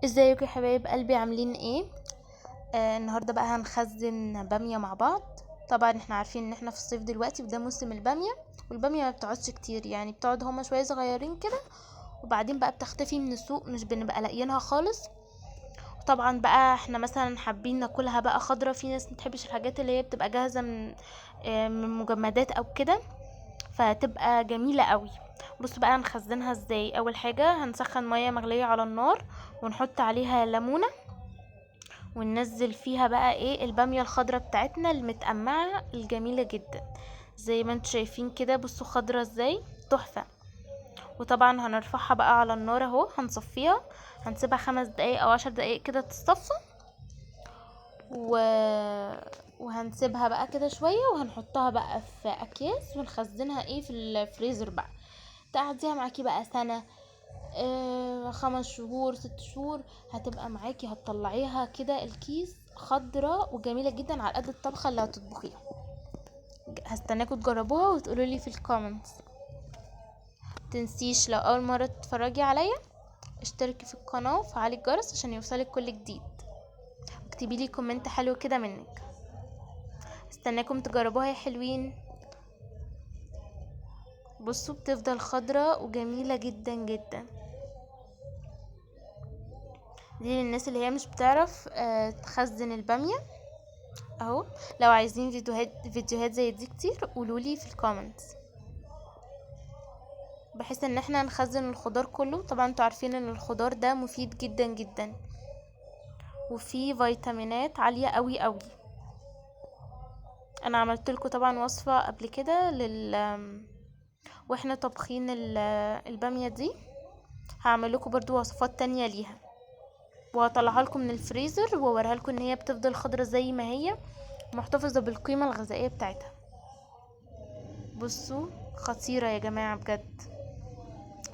ازيكم يا حبايب قلبي، عاملين ايه؟ النهارده بقى هنخزن باميه مع بعض. طبعا احنا عارفين ان احنا في الصيف دلوقتي وده موسم الباميه، والباميه ما بتقعدش كتير، يعني بتقعد هما شويه صغيرين كده وبعدين بقى بتختفي من السوق، مش بنبقى لاقيينها خالص. طبعا بقى احنا مثلا حابين ناكلها بقى خضرة، في ناس متحبش الحاجات اللي هي بتبقى جاهزه من مجمدات او كده، فتبقى جميلة قوي. بصوا بقى هنخزنها ازاي. اول حاجة هنسخن مية مغلية على النار ونحط عليها ليمونة، وننزل فيها بقى ايه البامية الخضرة بتاعتنا المتقمعة الجميلة جدا زي ما انتوا شايفين كده. بصوا خضرة ازاي، تحفة. وطبعا هنرفعها بقى على النار اهو، هنصفيها، هنسيبها 5 دقايق او 10 دقايق كده تتصفى و... وهنسيبها بقى كده شوية، وهنحطها بقى في اكياس ونخزنها ايه في الفريزر بقى. تقعديها معاكي بقى سنة، 5 شهور 6 شهور هتبقى معاكي، هتطلعيها كده الكيس خضرة وجميلة جدا على قد الطبخة اللي هتطبخيها. هستناكوا تجربوها وتقولوا لي في الكومنتس. تنسيش لو اول مرة تتفرجي عليا اشتركي في القناة وفعلي الجرس عشان يوصلك كل جديد، اكتبي لي كومنت حلو كده منك. استناكم تجربوها يا حلوين. بصوا بتفضل خضرة وجميلة جدا جدا. دي للناس اللي هي مش بتعرف تخزن البامية اهو. لو عايزين فيديوهات زي دي كتير قولولي في الكومنتس، بحيث ان احنا نخزن الخضار كله. طبعا انتوا عارفين ان الخضار ده مفيد جدا جدا وفيه فيتامينات عالية قوي قوي. انا عملت لكم طبعا وصفة قبل كده واحنا طبخين البامية دي. هعمل لكم برضو وصفات تانية ليها وهطلعها لكم من الفريزر واوريها لكم ان هي بتفضل خضرة زي ما هي، محتفظة بالقيمة الغذائية بتاعتها. بصوا خطيرة يا جماعة بجد.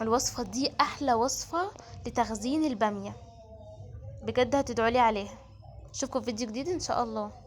الوصفة دي احلى وصفة لتخزين البامية، بجد هتدعولي عليها. اشوفكم في فيديو جديد ان شاء الله.